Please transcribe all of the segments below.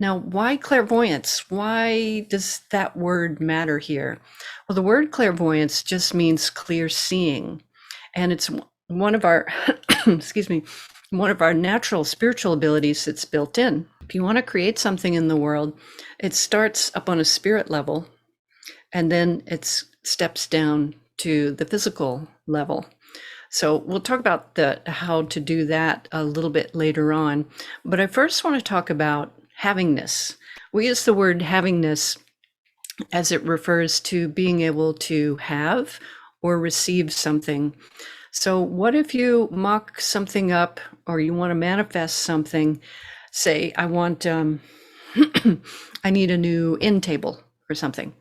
Now, why clairvoyance? Why does that word matter here? Well, the word clairvoyance just means clear seeing, and it's one of our, excuse me, one of our natural spiritual abilities that's built in. If you want to create something in the world, it starts up on a spirit level, and then it steps down to the physical level. So we'll talk about how to do that a little bit later on. But I first want to talk about havingness. We use the word havingness as it refers to being able to have or receive something. So what if you mock something up or you want to manifest something? Say, I want, I need a new end table or something.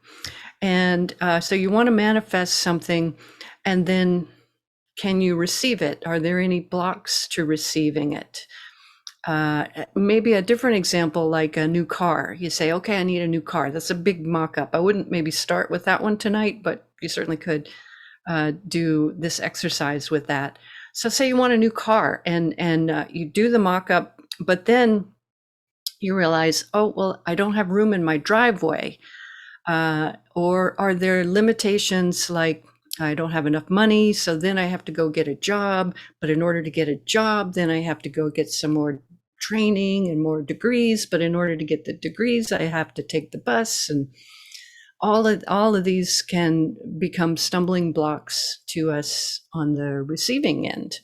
And so you want to manifest something, and then can you receive it? Are there any blocks to receiving it? Maybe a different example, like a new car. You say, okay, I need a new car. That's a big mock-up. I wouldn't maybe start with that one tonight, but you certainly could do this exercise with that. So say you want a new car, and you do the mock-up, but then you realize, oh, well, I don't have room in my driveway. Or are there limitations like I don't have enough money, so then I have to go get a job. But in order to get a job, then I have to go get some more training and more degrees. But in order to get the degrees, I have to take the bus, and all of these can become stumbling blocks to us on the receiving end.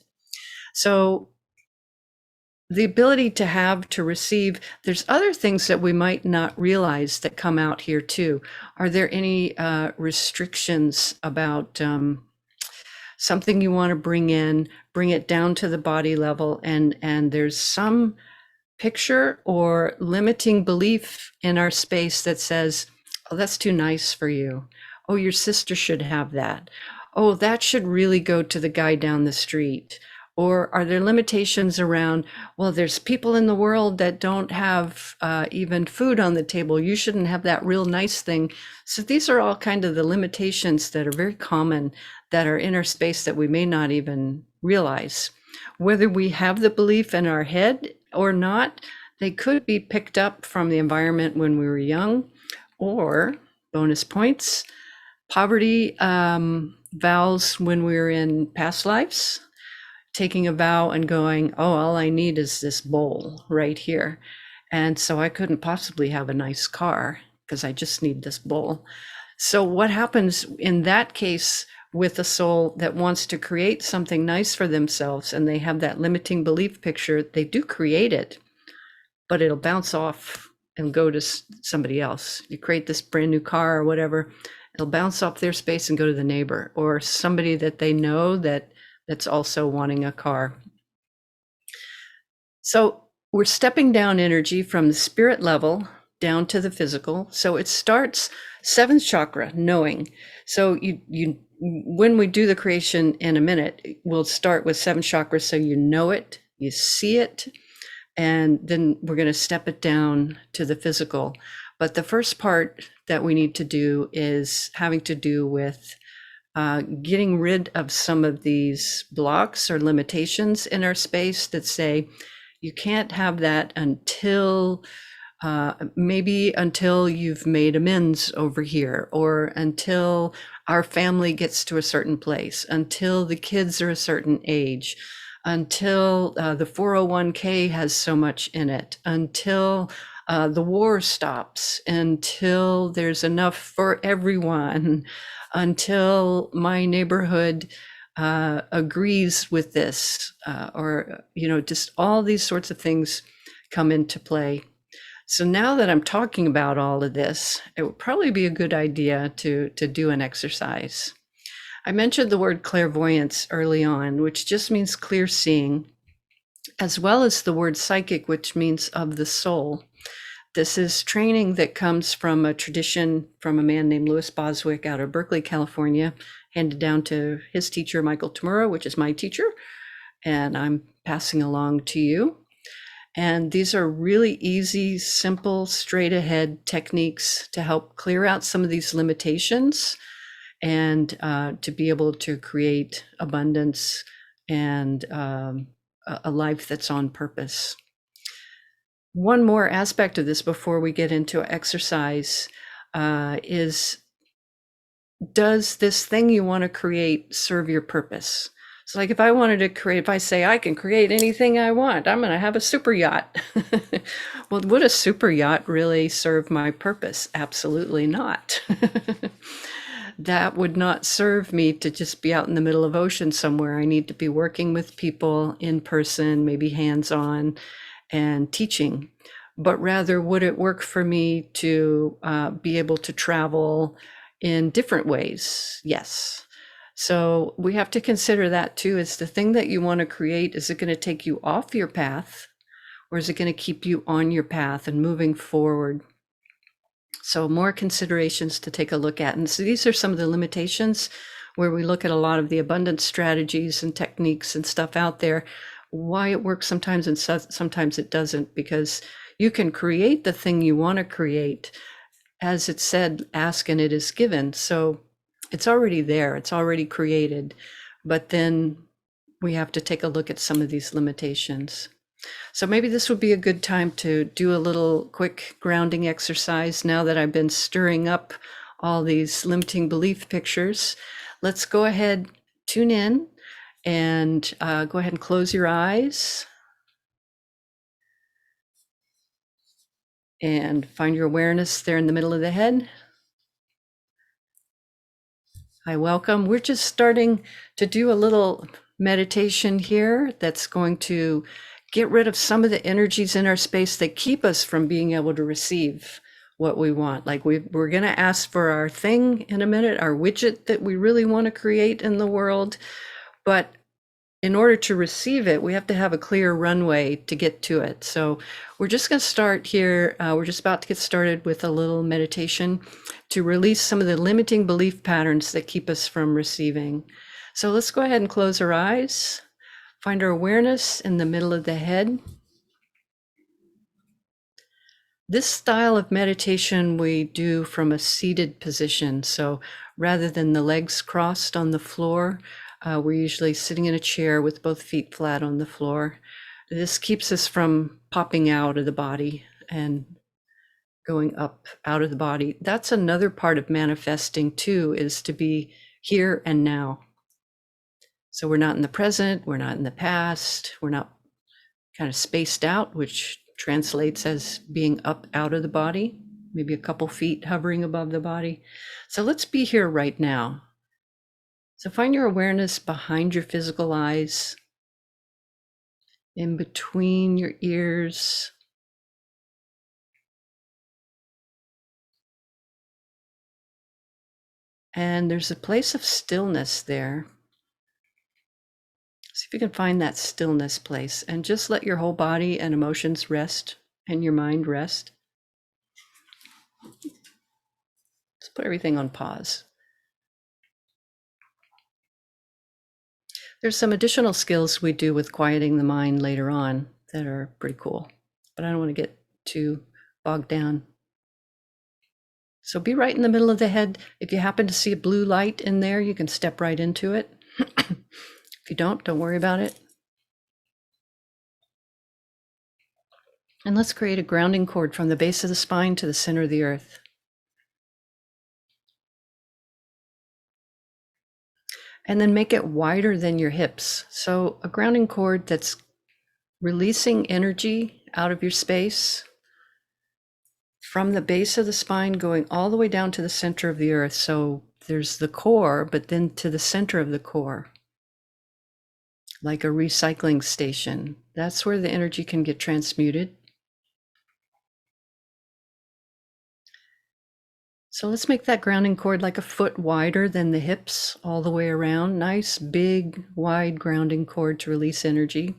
So the ability to have, to receive, there's other things that we might not realize that come out here too. Are there any restrictions about something you want to bring in, bring it down to the body level, and there's some picture or limiting belief in our space that says, oh, that's too nice for you. Oh, your sister should have that. Oh, that should really go to the guy down the street. Or are there limitations around, well, there's people in the world that don't have even food on the table. You shouldn't have that real nice thing. So these are all kind of the limitations that are very common, that are in our space that we may not even realize. Whether we have the belief in our head or not, they could be picked up from the environment when we were young, or bonus points, poverty vows when we were in past lives, taking a vow and going, oh, all I need is this bowl right here. And so I couldn't possibly have a nice car because I just need this bowl. So what happens in that case with a soul that wants to create something nice for themselves, and they have that limiting belief picture, they do create it, but it'll bounce off and go to somebody else. You create this brand new car or whatever, it'll bounce off their space and go to the neighbor or somebody that they know that's also wanting a car. So we're stepping down energy from the spirit level down to the physical. So it starts seventh chakra, knowing. So you when we do the creation in a minute, we'll start with seventh chakra, so you know it, you see it, and then we're going to step it down to the physical. But the first part that we need to do is having to do with getting rid of some of these blocks or limitations in our space that say you can't have that until maybe until you've made amends over here, or until our family gets to a certain place, until the kids are a certain age, until the 401k has so much in it, until the war stops, until there's enough for everyone, until my neighborhood agrees with this, or, just all these sorts of things come into play. So now that I'm talking about all of this, it would probably be a good idea to do an exercise. I mentioned the word clairvoyance early on, which just means clear seeing, as well as the word psychic, which means of the soul. This is training that comes from a tradition from a man named Louis Boswick out of Berkeley, California, handed down to his teacher, Michael Tamura, which is my teacher, and I'm passing along to you. And these are really easy, simple, straight ahead techniques to help clear out some of these limitations and to be able to create abundance and a life that's on purpose. One more aspect of this before we get into exercise is, does this thing you want to create serve your purpose? So like if I wanted to create, if I say I can create anything I want, I'm going to have a super yacht. Well, would a super yacht really serve my purpose? Absolutely not. That would not serve me to just be out in the middle of ocean somewhere. I need to be working with people in person, maybe hands-on, and teaching. But rather, would it work for me to be able to travel in different ways? Yes. So we have to consider that too. Is the thing that you want to create, is it going to take you off your path, or is it going to keep you on your path and moving forward? So more considerations to take a look at. And so these are some of the limitations where we look at a lot of the abundance strategies and techniques and stuff out there, why it works sometimes and sometimes it doesn't, because you can create the thing you want to create. As it said, ask and it is given. So it's already there, it's already created. But then we have to take a look at some of these limitations. So maybe this would be a good time to do a little quick grounding exercise now that I've been stirring up all these limiting belief pictures. Let's go ahead, tune in, and go ahead and close your eyes. And find your awareness there in the middle of the head. Hi, welcome. We're just starting to do a little meditation here that's going to get rid of some of the energies in our space that keep us from being able to receive what we want. Like we're going to ask for our thing in a minute, our widget that we really want to create in the world. But in order to receive it, we have to have a clear runway to get to it. So we're just going to start here. We're just about to get started with a little meditation to release some of the limiting belief patterns that keep us from receiving. So let's go ahead and close our eyes. Find our awareness in the middle of the head. This style of meditation we do from a seated position. So rather than the legs crossed on the floor, we're usually sitting in a chair with both feet flat on the floor. This keeps us from popping out of the body and going up out of the body. That's another part of manifesting too, is to be here and now. So we're not in the present, we're not in the past, we're not kind of spaced out, which translates as being up out of the body, maybe a couple feet hovering above the body. So let's be here right now. So find your awareness behind your physical eyes, in between your ears, and there's a place of stillness there. See if you can find that stillness place and just let your whole body and emotions rest and your mind rest. Let's put everything on pause. There's some additional skills we do with quieting the mind later on that are pretty cool, but I don't want to get too bogged down. So be right in the middle of the head. If you happen to see a blue light in there, you can step right into it. If you don't worry about it. And let's create a grounding cord from the base of the spine to the center of the earth. And then make it wider than your hips. So a grounding cord that's releasing energy out of your space from the base of the spine going all the way down to the center of the earth. So there's the core, but then to the center of the core, like a recycling station. That's where the energy can get transmuted. So let's make that grounding cord like a foot wider than the hips all the way around. Nice, big, wide grounding cord to release energy.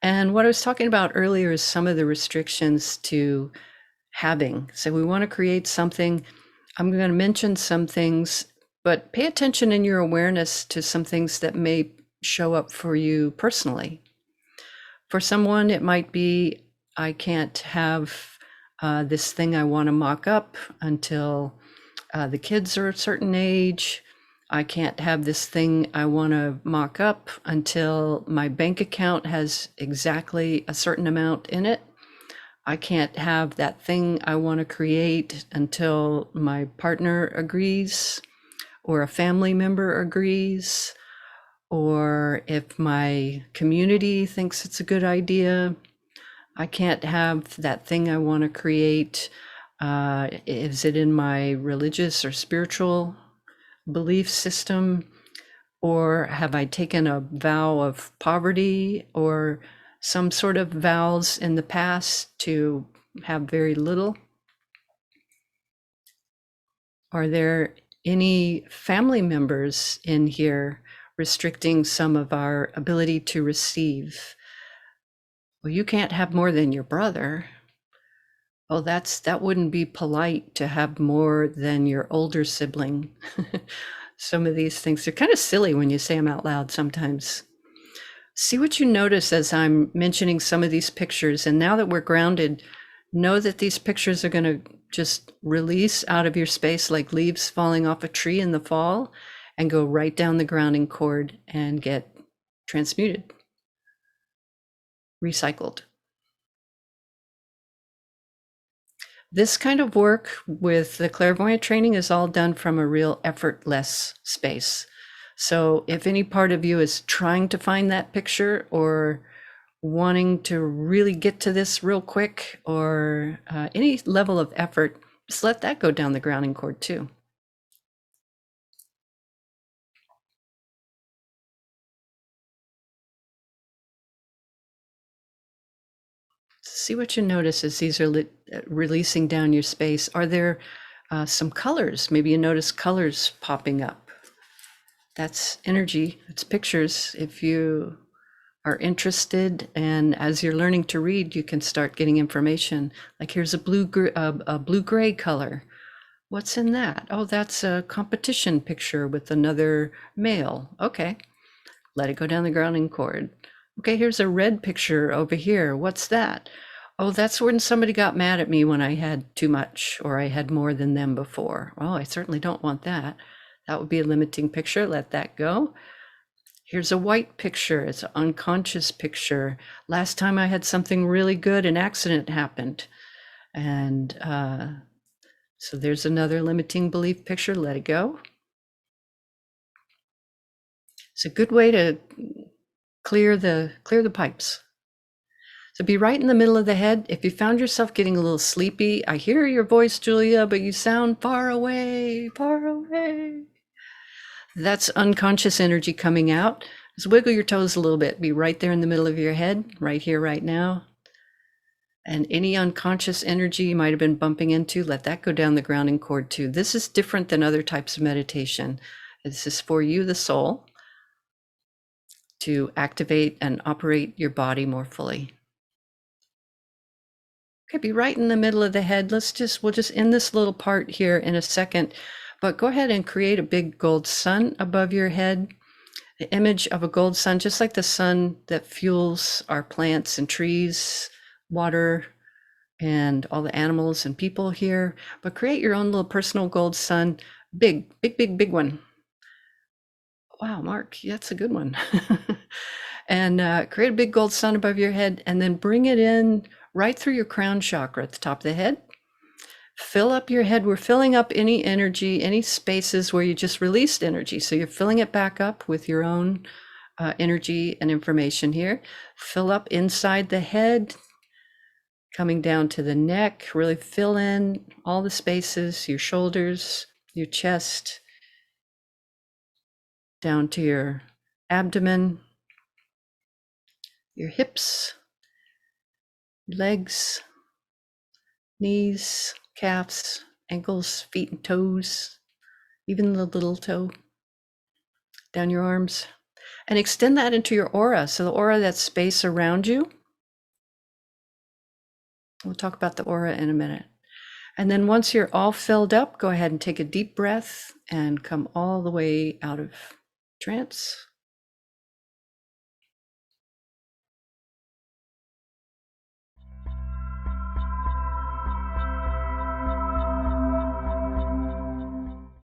And what I was talking about earlier is some of the restrictions to having. So we want to create something. I'm going to mention some things, but pay attention in your awareness to some things that may show up for you personally. For someone, it might be, I can't have this thing I want to mock up until the kids are a certain age. I can't have this thing I want to mock up until my bank account has exactly a certain amount in it. I can't have that thing I want to create until my partner agrees, or a family member agrees, or if my community thinks it's a good idea. I can't have that thing I want to create. Is it in my religious or spiritual belief system? Or have I taken a vow of poverty or some sort of vows in the past to have very little? Are there any family members in here restricting some of our ability to receive? Well, you can't have more than your brother. Oh, that wouldn't be polite to have more than your older sibling. Some of these things are kind of silly when you say them out loud sometimes. See what you notice as I'm mentioning some of these pictures. And now that we're grounded, know that these pictures are going to just release out of your space like leaves falling off a tree in the fall and go right down the grounding cord and get transmuted, recycled. This kind of work with the clairvoyant training is all done from a real effortless space. So if any part of you is trying to find that picture or wanting to really get to this real quick, or any level of effort, just let that go down the grounding cord too. See what you notice as these are releasing down your space. Are there some colors? Maybe you notice colors popping up. That's energy, it's pictures. If you are interested, and as you're learning to read, you can start getting information. Like here's a blue-gray color. What's in that? Oh, that's a competition picture with another male. Okay, let it go down the grounding cord. Okay, here's a red picture over here. What's that? Oh, that's when somebody got mad at me when I had too much or I had more than them before. Oh, I certainly don't want that. That would be a limiting picture. Let that go. Here's a white picture. It's an unconscious picture. Last time I had something really good, an accident happened. And so there's another limiting belief picture. Let it go. It's a good way to clear the pipes. So be right in the middle of the head. If you found yourself getting a little sleepy, I hear your voice, Julia, but you sound far away, far away. That's unconscious energy coming out. Just wiggle your toes a little bit. Be right there in the middle of your head, right here, right now. And any unconscious energy you might have been bumping into, let that go down the grounding cord too. This is different than other types of meditation. This is for you, the soul, to activate and operate your body more fully. Okay, be right in the middle of the head. We'll just end this little part here in a second, but go ahead and create a big gold sun above your head. The image of a gold sun, just like the sun that fuels our plants and trees, water, and all the animals and people here. But create your own little personal gold sun, big, big, big, big one. Wow, Mark, that's a good one. And create a big gold sun above your head, and then bring it in right through your crown chakra at the top of the head. Fill up your head. We're filling up any energy, any spaces where you just released energy. So you're filling it back up with your own energy and information here. Fill up inside the head, coming down to the neck. Really fill in all the spaces, your shoulders, your chest, down to your abdomen, your hips, legs, knees, calves, ankles, feet, and toes, even the little toe, down your arms. And extend that into your aura. So the aura, that space around you. We'll talk about the aura in a minute. And then once you're all filled up, go ahead and take a deep breath and come all the way out of trance.